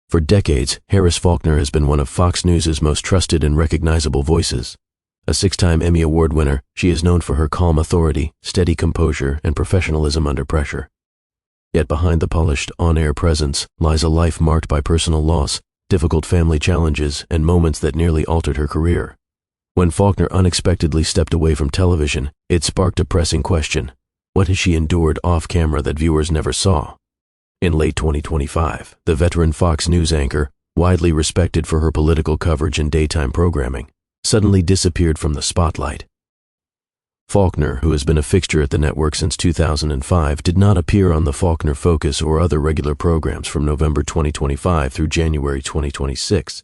For decades, Harris Faulkner has been one of Fox News' most trusted and recognizable voices. A 6-time Emmy Award winner, she is known for her calm authority, steady composure, and professionalism under pressure. Yet behind the polished, on-air presence lies a life marked by personal loss, difficult family challenges, and moments that nearly altered her career. When Faulkner unexpectedly stepped away from television, it sparked a pressing question. What has she endured off-camera that viewers never saw? In late 2025, the veteran Fox News anchor, widely respected for her political coverage and daytime programming, suddenly disappeared from the spotlight. Faulkner, who has been a fixture at the network since 2005, did not appear on the Faulkner Focus or other regular programs from November 2025 through January 2026.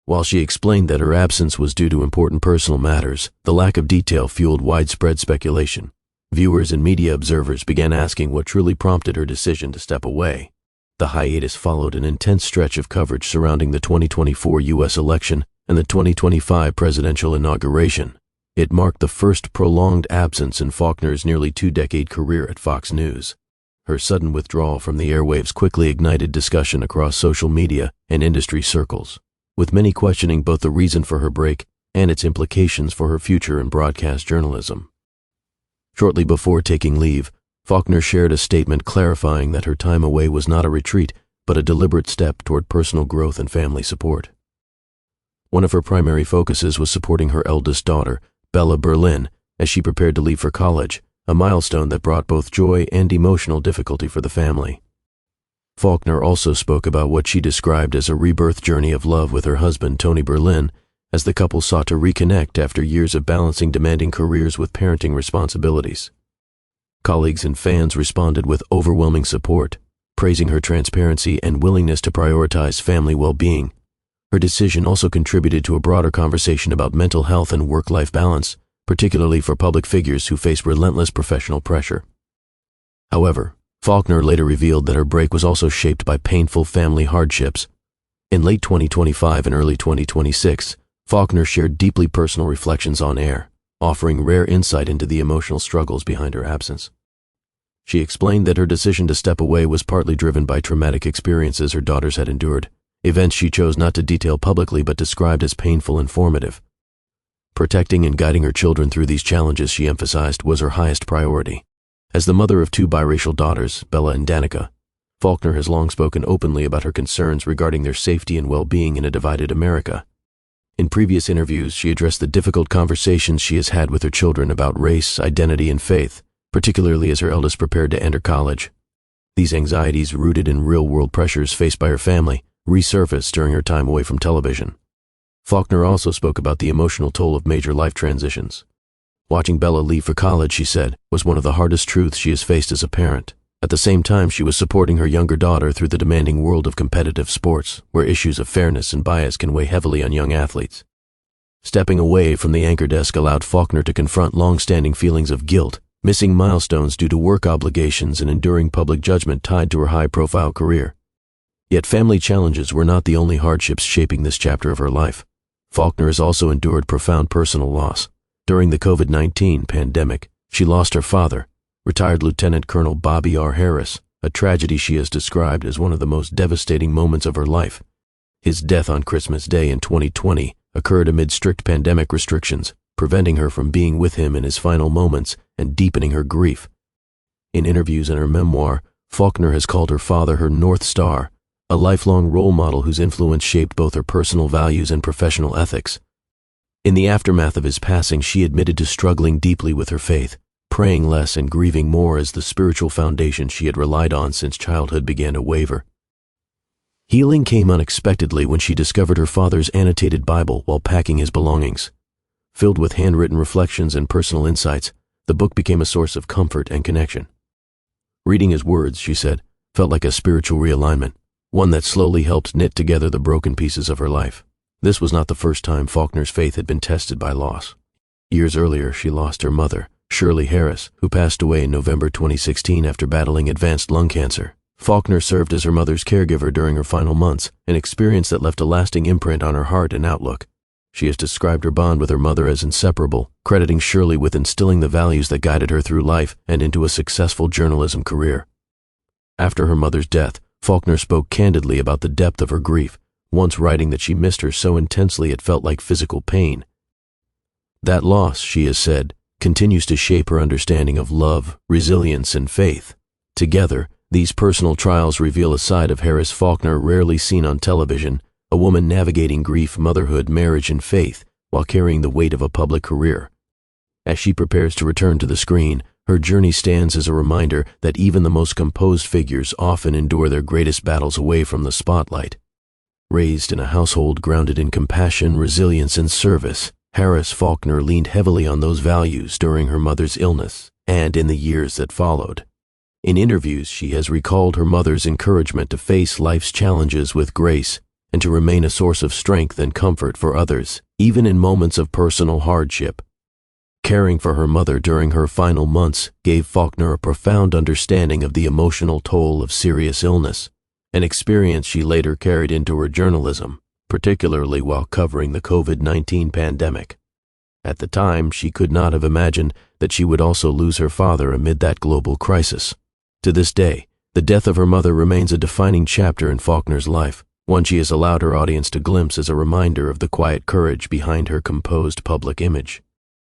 While she explained that her absence was due to important personal matters, the lack of detail fueled widespread speculation. Viewers and media observers began asking what truly prompted her decision to step away. The hiatus followed an intense stretch of coverage surrounding the 2024 U.S. election and the 2025 presidential inauguration. It marked the first prolonged absence in Faulkner's nearly 2-decade career at Fox News. Her sudden withdrawal from the airwaves quickly ignited discussion across social media and industry circles, with many questioning both the reason for her break and its implications for her future in broadcast journalism. Shortly before taking leave, Faulkner shared a statement clarifying that her time away was not a retreat, but a deliberate step toward personal growth and family support. One of her primary focuses was supporting her eldest daughter, Bella Berlin, as she prepared to leave for college, a milestone that brought both joy and emotional difficulty for the family. Faulkner also spoke about what she described as a rebirth journey of love with her husband, Tony Berlin, as the couple sought to reconnect after years of balancing demanding careers with parenting responsibilities. Colleagues and fans responded with overwhelming support, praising her transparency and willingness to prioritize family well-being. Her decision also contributed to a broader conversation about mental health and work-life balance, particularly for public figures who face relentless professional pressure. However, Faulkner later revealed that her break was also shaped by painful family hardships. In late 2025 and early 2026, Faulkner shared deeply personal reflections on air, offering rare insight into the emotional struggles behind her absence. She explained that her decision to step away was partly driven by traumatic experiences her daughters had endured, events she chose not to detail publicly but described as painful and formative. Protecting and guiding her children through these challenges, she emphasized, was her highest priority. As the mother of 2 biracial daughters, Bella and Danica, Faulkner has long spoken openly about her concerns regarding their safety and well-being in a divided America. In previous interviews, she addressed the difficult conversations she has had with her children about race, identity, and faith, particularly as her eldest prepared to enter college. These anxieties, rooted in real-world pressures faced by her family, resurfaced during her time away from television. Faulkner also spoke about the emotional toll of major life transitions. Watching Bella leave for college, she said, was one of the hardest truths she has faced as a parent. At the same time, she was supporting her younger daughter through the demanding world of competitive sports, where issues of fairness and bias can weigh heavily on young athletes. Stepping away from the anchor desk allowed Faulkner to confront long-standing feelings of guilt, missing milestones due to work obligations and enduring public judgment tied to her high-profile career. Yet family challenges were not the only hardships shaping this chapter of her life. Faulkner has also endured profound personal loss. During the COVID-19 pandemic, she lost her father, retired Lieutenant Colonel Bobby R. Harris, a tragedy she has described as one of the most devastating moments of her life. His death on Christmas Day in 2020 occurred amid strict pandemic restrictions, preventing her from being with him in his final moments and deepening her grief. In interviews in her memoir, Faulkner has called her father her North Star, a lifelong role model whose influence shaped both her personal values and professional ethics. In the aftermath of his passing, she admitted to struggling deeply with her faith, praying less and grieving more as the spiritual foundation she had relied on since childhood began to waver. Healing came unexpectedly when she discovered her father's annotated Bible while packing his belongings. Filled with handwritten reflections and personal insights, the book became a source of comfort and connection. Reading his words, she said, felt like a spiritual realignment, one that slowly helped knit together the broken pieces of her life. This was not the first time Faulkner's faith had been tested by loss. Years earlier, she lost her mother, Shirley Harris, who passed away in November 2016 after battling advanced lung cancer. Faulkner served as her mother's caregiver during her final months, an experience that left a lasting imprint on her heart and outlook. She has described her bond with her mother as inseparable, crediting Shirley with instilling the values that guided her through life and into a successful journalism career. After her mother's death, Faulkner spoke candidly about the depth of her grief, once writing that she missed her so intensely it felt like physical pain. That loss, she has said, continues to shape her understanding of love, resilience, and faith. Together, these personal trials reveal a side of Harris Faulkner rarely seen on television, a woman navigating grief, motherhood, marriage, and faith while carrying the weight of a public career. As she prepares to return to the screen, her journey stands as a reminder that even the most composed figures often endure their greatest battles away from the spotlight. Raised in a household grounded in compassion, resilience, and service, Harris Faulkner leaned heavily on those values during her mother's illness and in the years that followed. In interviews, she has recalled her mother's encouragement to face life's challenges with grace and to remain a source of strength and comfort for others, even in moments of personal hardship. Caring for her mother during her final months gave Faulkner a profound understanding of the emotional toll of serious illness, an experience she later carried into her journalism, particularly while covering the COVID-19 pandemic. At the time, she could not have imagined that she would also lose her father amid that global crisis. To this day, the death of her mother remains a defining chapter in Faulkner's life, one she has allowed her audience to glimpse as a reminder of the quiet courage behind her composed public image.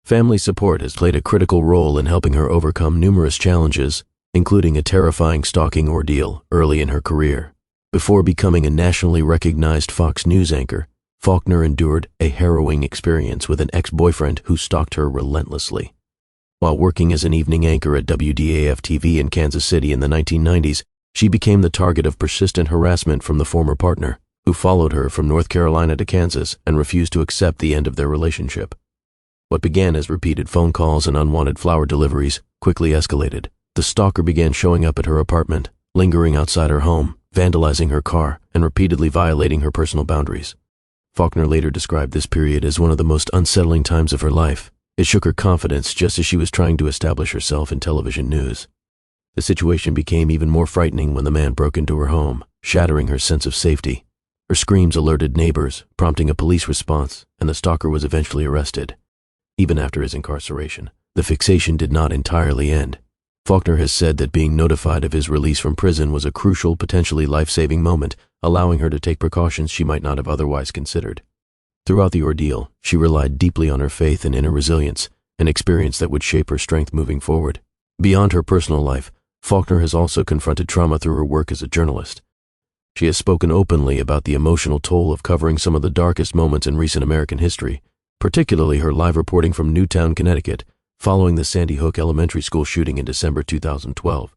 Family support has played a critical role in helping her overcome numerous challenges, including a terrifying stalking ordeal early in her career. Before becoming a nationally recognized Fox News anchor, Faulkner endured a harrowing experience with an ex-boyfriend who stalked her relentlessly. While working as an evening anchor at WDAF-TV in Kansas City in the 1990s, she became the target of persistent harassment from the former partner, who followed her from North Carolina to Kansas and refused to accept the end of their relationship. What began as repeated phone calls and unwanted flower deliveries quickly escalated. The stalker began showing up at her apartment, lingering outside her home, vandalizing her car, and repeatedly violating her personal boundaries. Faulkner later described this period as one of the most unsettling times of her life. It shook her confidence just as she was trying to establish herself in television news. The situation became even more frightening when the man broke into her home, shattering her sense of safety. Her screams alerted neighbors, prompting a police response, and the stalker was eventually arrested. Even after his incarceration, the fixation did not entirely end. Faulkner has said that being notified of his release from prison was a crucial, potentially life-saving moment, allowing her to take precautions she might not have otherwise considered. Throughout the ordeal, she relied deeply on her faith and inner resilience, an experience that would shape her strength moving forward. Beyond her personal life, Faulkner has also confronted trauma through her work as a journalist. She has spoken openly about the emotional toll of covering some of the darkest moments in recent American history, particularly her live reporting from Newtown, Connecticut, following the Sandy Hook Elementary School shooting in December 2012.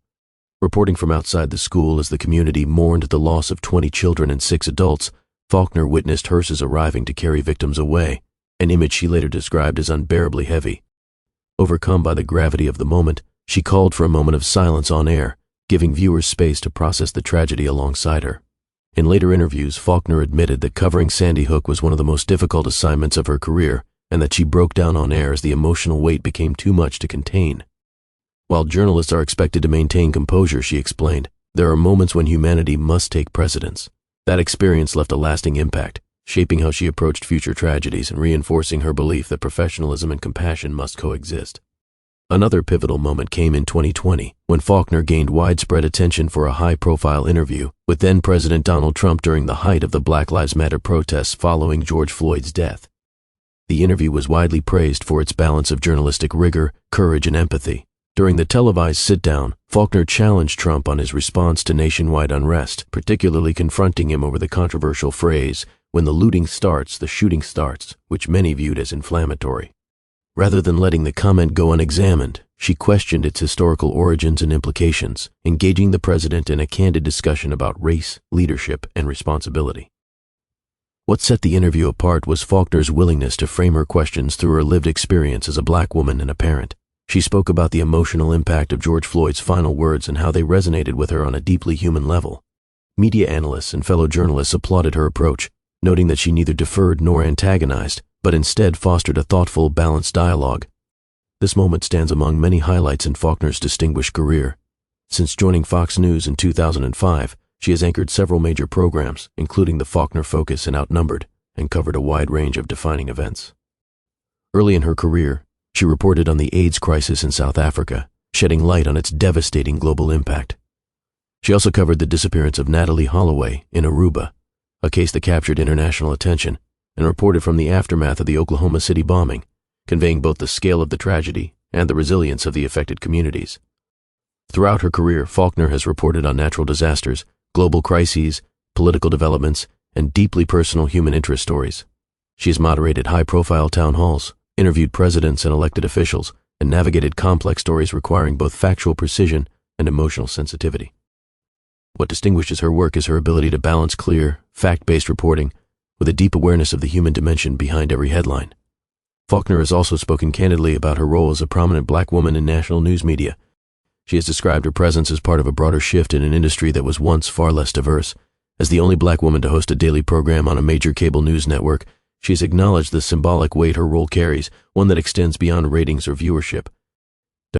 Reporting from outside the school as the community mourned the loss of 20 children and 6 adults, Faulkner witnessed hearses arriving to carry victims away, an image she later described as unbearably heavy. Overcome by the gravity of the moment, she called for a moment of silence on air, giving viewers space to process the tragedy alongside her. In later interviews, Faulkner admitted that covering Sandy Hook was one of the most difficult assignments of her career, and that she broke down on air as the emotional weight became too much to contain. While journalists are expected to maintain composure, she explained, there are moments when humanity must take precedence. That experience left a lasting impact, shaping how she approached future tragedies and reinforcing her belief that professionalism and compassion must coexist. Another pivotal moment came in 2020, when Faulkner gained widespread attention for a high-profile interview with then-President Donald Trump during the height of the Black Lives Matter protests following George Floyd's death. The interview was widely praised for its balance of journalistic rigor, courage, and empathy. During the televised sit-down, Faulkner challenged Trump on his response to nationwide unrest, particularly confronting him over the controversial phrase, "When the looting starts, the shooting starts," which many viewed as inflammatory. Rather than letting the comment go unexamined, she questioned its historical origins and implications, engaging the president in a candid discussion about race, leadership, and responsibility. What set the interview apart was Faulkner's willingness to frame her questions through her lived experience as a Black woman and a parent. She spoke about the emotional impact of George Floyd's final words and how they resonated with her on a deeply human level. Media analysts and fellow journalists applauded her approach, noting that she neither deferred nor antagonized, but instead fostered a thoughtful, balanced dialogue. This moment stands among many highlights in Faulkner's distinguished career. Since joining Fox News in 2005, she has anchored several major programs, including the Faulkner Focus and Outnumbered, and covered a wide range of defining events. Early in her career, she reported on the AIDS crisis in South Africa, shedding light on its devastating global impact. She also covered the disappearance of Natalie Holloway in Aruba, a case that captured international attention, and reported from the aftermath of the Oklahoma City bombing, conveying both the scale of the tragedy and the resilience of the affected communities. Throughout her career, Faulkner has reported on natural disasters, global crises, political developments, and deeply personal human interest stories. She has moderated high-profile town halls, interviewed presidents and elected officials, and navigated complex stories requiring both factual precision and emotional sensitivity. What distinguishes her work is her ability to balance clear, fact-based reporting with a deep awareness of the human dimension behind every headline. Faulkner has also spoken candidly about her role as a prominent black woman in national news media. She has described her presence as part of a broader shift in an industry that was once far less diverse. As the only black woman to host a daily program on a major cable news network, she has acknowledged the symbolic weight her role carries, one that extends beyond ratings or viewership.